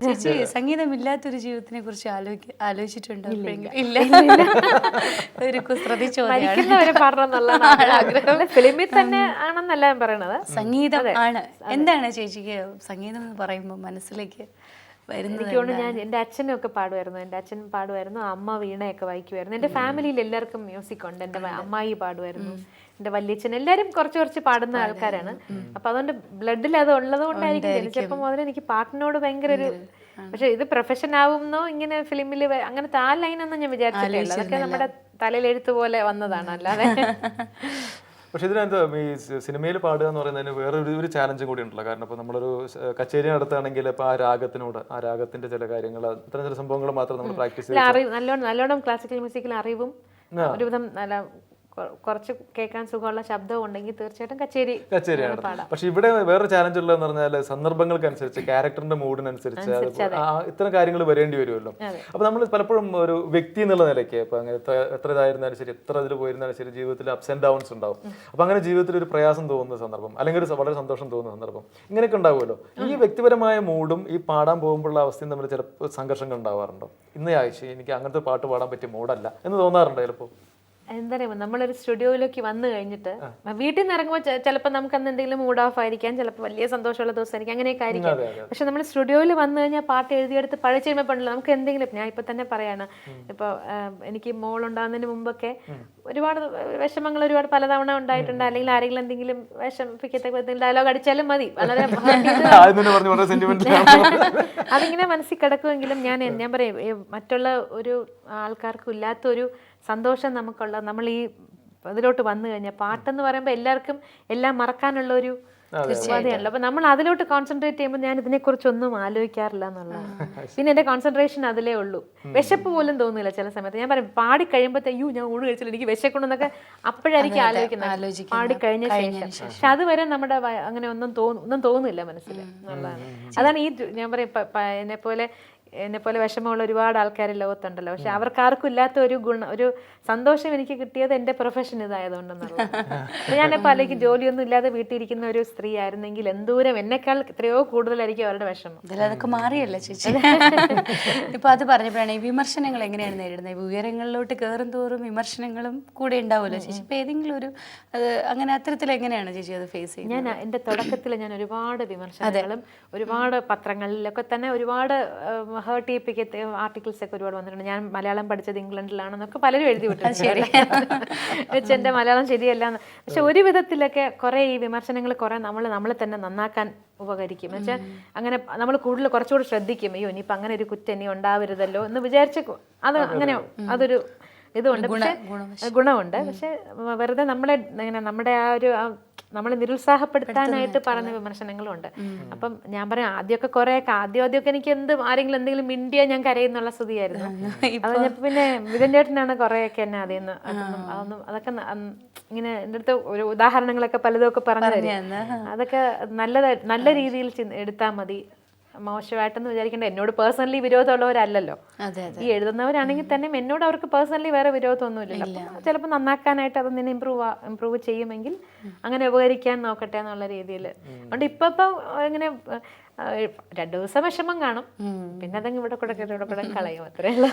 ചേച്ചി സംഗീതമില്ലാത്തൊരു ജീവിതത്തിനെ കുറിച്ച് ആലോചിച്ചിട്ടുണ്ടോ? ഇല്ല. ഒരു കുസൃതി ചോദ്യമാണ്. പറഞ്ഞെന്നുള്ളതാണ് ആഗ്രഹം. ഫിലിമിൽ തന്നെ ആണെന്നല്ല ഞാൻ പറയണത്, സംഗീതം ആണ്. എന്താണ് ചേച്ചിക്ക് സംഗീതം എന്ന് പറയുമ്പോൾ മനസ്സിലേക്ക് വരുന്നത്? എനിക്ക് തോന്നുന്നു ഞാൻ എൻ്റെ അച്ഛനൊക്കെ പാടുമായിരുന്നു. എൻ്റെ അച്ഛൻ പാടുമായിരുന്നു, അമ്മ വീണയൊക്കെ വായിക്കുമായിരുന്നു. എൻ്റെ ഫാമിലിയിൽ എല്ലാവർക്കും മ്യൂസിക് ഉണ്ട്. എൻ്റെ അമ്മായി പാടുമായിരുന്നു, എൻ്റെ വല്യച്ഛൻ, എല്ലാവരും കുറച്ച് പാടുന്ന ആൾക്കാരാണ്. അപ്പൊ അതുകൊണ്ട് ബ്ലഡിൽ അത് ഉള്ളത് കൊണ്ടായിരിക്കും ജനിച്ചപ്പം മുതൽ എനിക്ക് പാട്ടിനോട് ഭയങ്കര ഒരു, പക്ഷെ ഇത് പ്രൊഫഷൻ ആവുന്നോ ഇങ്ങനെ ഫിലിമിൽ അങ്ങനത്തെ ആ ലൈനൊന്നും ഞാൻ വിചാരിച്ചിട്ടില്ല. അതൊക്കെ നമ്മുടെ തലയിലെഴുത്ത് പോലെ വന്നതാണ്, അല്ലാതെ. പക്ഷെ ഇതിനകത്ത് ഈ സിനിമയിൽ പാടുക എന്ന് പറയുന്നതിന് വേറെ ഒരു ചാലഞ്ചും കൂടി ഉണ്ടല്ലോ. കാരണം ഇപ്പോൾ നമ്മളൊരു കച്ചേരി നടത്തുകയാണെങ്കിൽ ഇപ്പോൾ ആ രാഗത്തിനോട്, ആ രാഗത്തിന്റെ ചില കാര്യങ്ങൾ, അത്തരം ചില സംഭവങ്ങൾ മാത്രം നമ്മൾ പ്രാക്ടീസ് അറിവ് നല്ലോണം ക്ലാസിക്കൽ മ്യൂസിക്കിൽ അറിവും ഒരുവിധം നല്ല കുറച്ച് കേൾക്കാൻ സുഖമുള്ള ശബ്ദവും ഉണ്ടെങ്കിൽ തീർച്ചയായിട്ടും കച്ചേരിയാണ് പാടാം. പക്ഷെ ഇവിടെ വേറെ ചാലഞ്ച് ഉള്ളതെന്ന് പറഞ്ഞാൽ സന്ദർഭങ്ങൾക്കനുസരിച്ച്, ക്യാരക്ടറിന്റെ മൂഡിനനുസരിച്ച് ഇത്തരം കാര്യങ്ങൾ വരേണ്ടി വരുമല്ലോ. അപ്പൊ നമ്മൾ പലപ്പോഴും ഒരു വ്യക്തി എന്നുള്ള നിലയ്ക്ക് ഇപ്പൊ എത്ര ഇതായിരുന്നാലും ശരി, എത്ര ഇതിൽ പോയിരുന്നാലും ശരി, ജീവിതത്തിൽ അപ്സ് ആൻഡ് ഡൗൺസ് ഉണ്ടാവും. അപ്പൊ അങ്ങനെ ജീവിതത്തിൽ ഒരു പ്രയാസം തോന്നുന്ന സന്ദർഭം, അല്ലെങ്കിൽ ഒരു വളരെ സന്തോഷം തോന്നുന്ന സന്ദർഭം, ഇങ്ങനെയൊക്കെ ഉണ്ടാവുമല്ലോ. ഈ വ്യക്തിപരമായ മൂഡും ഈ പാടാൻ പോകുമ്പോഴുള്ള അവസ്ഥയും തമ്മിൽ ചിലപ്പോൾ സംഘർഷങ്ങൾ ഉണ്ടാവാറുണ്ടോ? ഇന്ന് ആഴ്ച എനിക്ക് അങ്ങനത്തെ പാട്ട് പാടാൻ പറ്റിയ മൂഡല്ല എന്ന് തോന്നാറുണ്ടോ ചിലപ്പോൾ? എന്താ പറയുക, നമ്മളൊരു സ്റ്റുഡിയോയിലേക്ക് വന്നു കഴിഞ്ഞിട്ട് വീട്ടിൽ നിന്ന് ഇറങ്ങുമ്പോൾ ചിലപ്പോൾ നമുക്ക് അന്ന് എന്തെങ്കിലും മൂഡ് ഓഫ് ആയിരിക്കാം, ചിലപ്പോൾ വലിയ സന്തോഷമുള്ള ദിവസമായിരിക്കും, അങ്ങനെയൊക്കെ ആയിരിക്കും. പക്ഷെ നമ്മൾ സ്റ്റുഡിയോയിൽ വന്നു കഴിഞ്ഞാൽ പാട്ട് എഴുതിയെടുത്ത് പഠിച്ചു കഴിയുമ്പോൾ നമുക്ക് എന്തെങ്കിലും, ഞാൻ ഇപ്പൊ തന്നെ പറയാണ്, ഇപ്പോൾ എനിക്ക് മോളുണ്ടാകുന്നതിന് മുമ്പൊക്കെ ഒരുപാട് വിഷമങ്ങൾ ഒരുപാട് പലതവണ ഉണ്ടായിട്ടുണ്ട്. അല്ലെങ്കിൽ ആരെങ്കിലും എന്തെങ്കിലും വിഷമിപ്പിക്കത്തക്ക ഡയലോഗ് അടിച്ചാലും മതി, വളരെ അതിങ്ങനെ മനസ്സിൽ കിടക്കുമെങ്കിലും ഞാൻ പറയും, മറ്റുള്ള ഒരു ആൾക്കാർക്കും ഇല്ലാത്തൊരു സന്തോഷം നമുക്കുള്ള, നമ്മൾ ഈ അതിലോട്ട് വന്നു കഴിഞ്ഞാൽ പാട്ടെന്ന് പറയുമ്പോൾ എല്ലാവർക്കും എല്ലാം മറക്കാനുള്ള ഒരു ഉപാധിയാണല്ലോ. അപ്പൊ നമ്മൾ അതിലോട്ട് കോൺസെൻട്രേറ്റ് ചെയ്യുമ്പോൾ ഞാൻ ഇതിനെക്കുറിച്ചൊന്നും ആലോചിക്കാറില്ല എന്നുള്ളതാണ്. പിന്നെ എന്റെ കോൺസെൻട്രേഷൻ അതിലേ ഉള്ളൂ. വിശപ്പ് പോലും തോന്നില്ല ചില സമയത്ത്. ഞാൻ പറയും പാടി കഴിയുമ്പോഴത്തെ ഞാൻ ഊണ് കഴിച്ചില്ല, എനിക്ക് വിശക്കണമെന്നൊക്കെ അപ്പോഴായിരിക്കും ആലോചിക്കുന്നത്, പാടി കഴിഞ്ഞ ശേഷം. പക്ഷെ അതുവരെ നമ്മുടെ അങ്ങനെ ഒന്നും തോന്നില്ല മനസ്സിൽ എന്നുള്ളതാണ്. അതാണ് ഈ ഞാൻ പറയും എന്നെപ്പോലെ വിഷമമുള്ള ഒരുപാട് ആൾക്കാർ ലോകത്തുണ്ടല്ലോ. പക്ഷെ അവർക്കാർക്കും ഇല്ലാത്ത ഒരു സന്തോഷം എനിക്ക് കിട്ടിയത് എൻ്റെ പ്രൊഫഷൻ ഇതായതുകൊണ്ടെന്നുള്ളത്. ഞാനിപ്പോൾ അല്ലെങ്കിൽ ജോലിയൊന്നും ഇല്ലാതെ വീട്ടിലിരിക്കുന്ന ഒരു സ്ത്രീ ആയിരുന്നെങ്കിൽ എന്തോരം എന്നെക്കാൾ എത്രയോ കൂടുതലായിരിക്കും അവരുടെ വിഷമം. അതൊക്കെ മാറിയല്ലേ ചേച്ചി? ഇപ്പൊ അത് പറഞ്ഞപ്പോഴാണ് ഈ വിമർശനങ്ങൾ എങ്ങനെയാണ് നേരിടുന്നത്? ഉയരങ്ങളിലോട്ട് കയറും തോറും വിമർശനങ്ങളും കൂടെ ഉണ്ടാവുമല്ലോ ചേച്ചി. ഇപ്പൊ ഏതെങ്കിലും ഒരു അങ്ങനെ അത്തരത്തിൽ എങ്ങനെയാണ് ചേച്ചി അത് ഫേസ് ചെയ്യുന്നത്? ഞാൻ എൻ്റെ തുടക്കത്തിൽ ഞാൻ ഒരുപാട് വിമർശനങ്ങളും ഒരുപാട് പത്രങ്ങളിലൊക്കെ തന്നെ ഒരുപാട് ഹേർട്ട് ചെയ്യിപ്പിക്കത്തെ ആർട്ടിക്കിൾസ് ഒക്കെ ഒരുപാട് വന്നിട്ടുണ്ട്. ഞാൻ മലയാളം പഠിച്ചത് ഇംഗ്ലണ്ടിലാണെന്നൊക്കെ പലരും എഴുതി വിട്ടിട്ടുണ്ട്. എൻ്റെ മലയാളം ശരിയല്ല. പക്ഷെ ഒരു വിധത്തിലൊക്കെ കുറെ ഈ വിമർശനങ്ങൾ കുറെ നമ്മളെ തന്നെ നന്നാക്കാൻ ഉപകരിക്കും. എന്നുവെച്ചാൽ അങ്ങനെ നമ്മൾ കൂടുതൽ കുറച്ചുകൂടി ശ്രദ്ധിക്കും, അയ്യോ ഇനിയിപ്പോൾ അങ്ങനെ ഒരു കുറ്റം ഇനി ഉണ്ടാവരുതല്ലോ എന്ന് വിചാരിച്ച് അത് അങ്ങനെ അതൊരു ഇതുണ്ട്, പക്ഷെ ഗുണമുണ്ട്. പക്ഷെ വെറുതെ നമ്മുടെ ആ ഒരു നമ്മളെ നിരുത്സാഹപ്പെടുത്താനായിട്ട് പറഞ്ഞ വിമർശനങ്ങളും ഉണ്ട്. അപ്പം ഞാൻ പറയാം, ആദ്യമൊക്കെ എനിക്ക് ആരെങ്കിലും എന്തെങ്കിലും മിണ്ടിയാ ഞാൻ കരയുന്നുള്ള സ്ഥിതിയായിരുന്നു. അത് ഞാൻ പിന്നെ വിജയൻ ചേട്ടനാണ് കുറെയൊക്കെ എന്നെ അതിൽ നിന്ന് അതൊക്കെ ഇങ്ങനെ എൻ്റെ അടുത്ത് ഒരു ഉദാഹരണങ്ങളൊക്കെ പലതുമൊക്കെ പറഞ്ഞു തരും. അതൊക്കെ നല്ല രീതിയിൽ എടുത്താൽ മതി, മോശമായിട്ടെന്ന് വിചാരിക്കേണ്ട. എന്നോട് പേഴ്സണലി വിരോധമുള്ളവരല്ലല്ലോ ഈ എഴുതുന്നവരാണെങ്കിൽ തന്നെ. എന്നോട് അവർക്ക് പേഴ്സണലി വേറെ വിരോധമൊന്നുമില്ലല്ലോ. ചിലപ്പോൾ നന്നാക്കാനായിട്ട് അതൊന്നിനെ ഇമ്പ്രൂവ് ചെയ്യുമെങ്കിൽ അങ്ങനെ ഉപകരിക്കാൻ നോക്കട്ടെ എന്നുള്ള രീതിയിൽ. അതുകൊണ്ട് ഇപ്പൊ ഇങ്ങനെ 2 ദിവസം വിഷമം കാണും, പിന്നെ അതങ്ങ് ഇവിടെ കൂടെ കളയും, അത്രേ ഉള്ളൂ.